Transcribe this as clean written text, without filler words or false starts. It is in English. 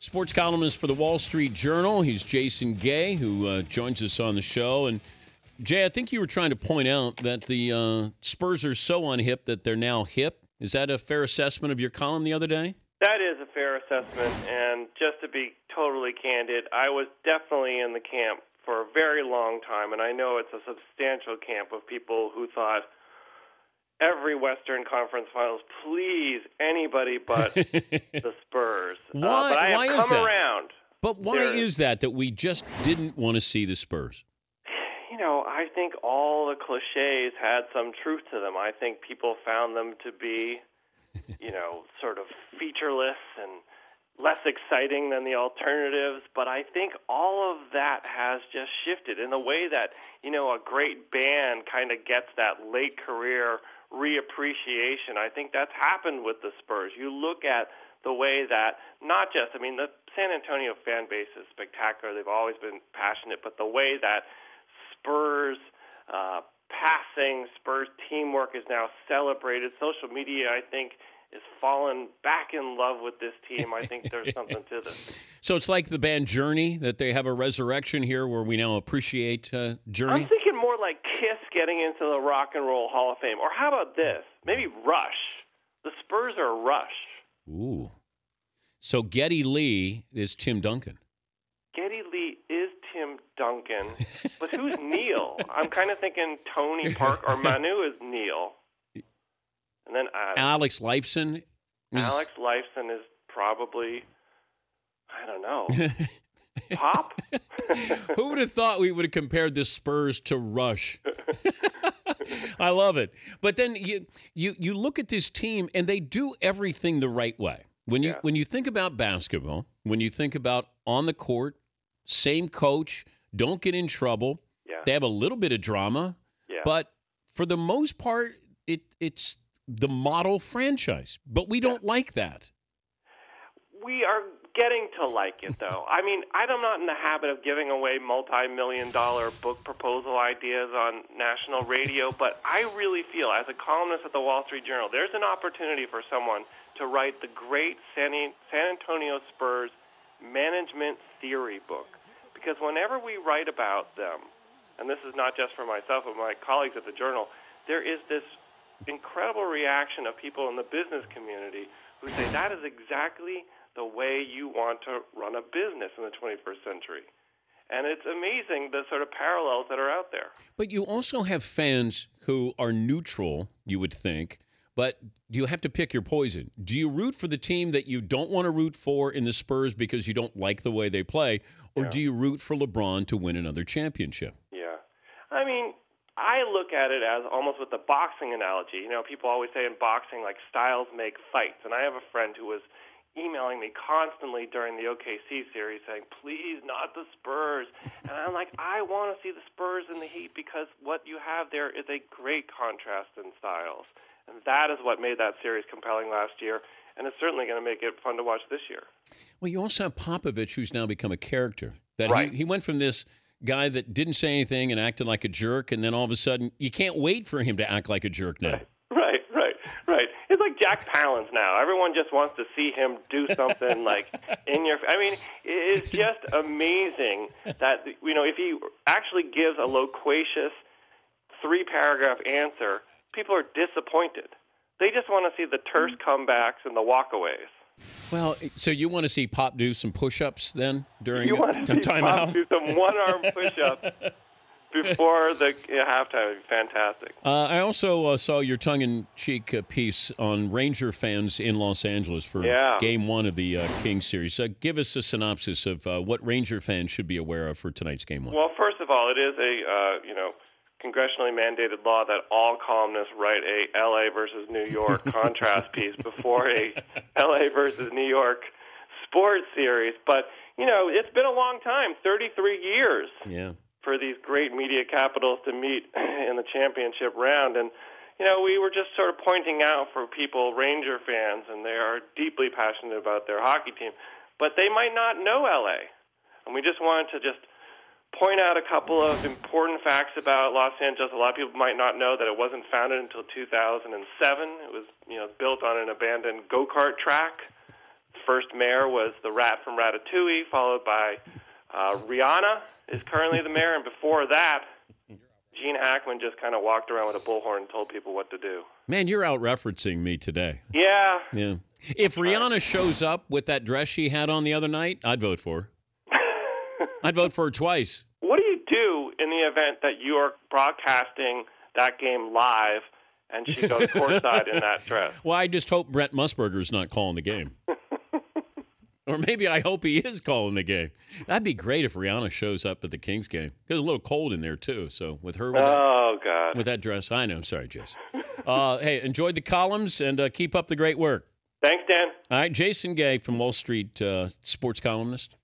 sports columnist for the Wall Street Journal. He's Jason Gay, who joins us on the show. And, Jay, I think you were trying to point out that the Spurs are so unhip that they're now hip. Is that a fair assessment of your column the other day? That is a fair assessment, and just to be totally candid, I was definitely in the camp for a very long time, and I know it's a substantial camp of people who thought every Western Conference Finals, please, anybody but the Spurs. Why? But I have why come is that? around. But why is that we just didn't want to see the Spurs? You know, I think all the cliches had some truth to them. I think people found them to be, you know, sort of featureless and less exciting than the alternatives, but I think all of that has just shifted in the way that, you know, a great band kind of gets that late career reappreciation. I think that's happened with the Spurs. You look at the way that not just, I mean, the San Antonio fan base is spectacular. They've always been passionate, but the way that Spurs passing, Spurs teamwork is now celebrated. Social media, I think, is fallen back in love with this team. I think there's something to this. So it's like the band Journey, that they have a resurrection here where we now appreciate Journey? I'm thinking more like Kiss getting into the Rock and Roll Hall of Fame. Or how about this? Maybe Rush. The Spurs are Rush. Ooh. So Geddy Lee is Tim Duncan. Geddy Lee is Tim Duncan. But who's Neil? I'm kind of thinking Tony Park or Manu is Neil. And then Alex Lifeson? Alex Lifeson is probably, I don't know, Pop? Who would have thought we would have compared the Spurs to Rush? I love it. But then you look at this team, and they do everything the right way. When you think about basketball, when you think about on the court, same coach, don't get in trouble. Yeah. They have a little bit of drama. Yeah. But for the most part, it's the model franchise. But we don't like that. We are getting to like it, though. I mean, I'm not in the habit of giving away multi-million-dollar book proposal ideas on national radio, but I really feel, as a columnist at the Wall Street Journal, there's an opportunity for someone to write the great San Antonio Spurs management theory book. Because whenever we write about them, and this is not just for myself but my colleagues at the Journal, there is this incredible reaction of people in the business community who say that is exactly the way you want to run a business in the 21st century. And it's amazing the sort of parallels that are out there. But you also have fans who are neutral, you would think, but you have to pick your poison. Do you root for the team that you don't want to root for in the Spurs because you don't like the way they play, or do you root for LeBron to win another championship? Yeah. I mean, I look at it as almost with the boxing analogy. You know, people always say in boxing, like, styles make fights. And I have a friend who was emailing me constantly during the OKC series saying, please, not the Spurs. And I'm like, I want to see the Spurs in the Heat because what you have there is a great contrast in styles. And that is what made that series compelling last year, and it's certainly going to make it fun to watch this year. Well, you also have Popovich, who's now become a character. That right. He went from this guy that didn't say anything and acted like a jerk, and then all of a sudden, you can't wait for him to act like a jerk now. Right. It's like Jack Palance now. Everyone just wants to see him do something like in your. I mean, it's just amazing that, you know, if he actually gives a loquacious 3-paragraph answer, people are disappointed. They just want to see the terse comebacks and the walkaways. Well, so you want to see Pop do some push-ups then during you want to see timeout? Pop do some one-arm push-ups before the halftime. It'd be fantastic. I also saw your tongue-in-cheek piece on Ranger fans in Los Angeles for Game 1 of the Kings series. Give us a synopsis of what Ranger fans should be aware of for tonight's Game 1. Well, first of all, it is a congressionally mandated law that all columnists write a L.A. versus New York contrast piece before a L.A. versus New York sports series. But, you know, it's been a long time, 33 years for these great media capitals to meet in the championship round. And, you know, we were just sort of pointing out for people, Ranger fans, and they are deeply passionate about their hockey team, but they might not know L.A. And we just wanted to just point out a couple of important facts about Los Angeles. A lot of people might not know that it wasn't founded until 2007. It was, built on an abandoned go-kart track first mayor was the rat from Ratatouille, followed by Rihanna is currently the mayor, and before that, Gene Hackman just kind of walked around with a bullhorn and told people what to do. Man, you're out referencing me today. Yeah. Yeah. If Rihanna shows up with that dress she had on the other night, I'd vote for her. I'd vote for her twice. What do you do in the event that you are broadcasting that game live and she goes courtside in that dress? Well, I just hope Brent Musburger's not calling the game. Or maybe I hope he is calling the game. That'd be great if Rihanna shows up at the Kings game. It's a little cold in there, too. So with her with that dress. I know. I'm sorry, Jason. Hey, enjoyed the columns and keep up the great work. Thanks, Dan. All right, Jason Gay from Wall Street sports columnist.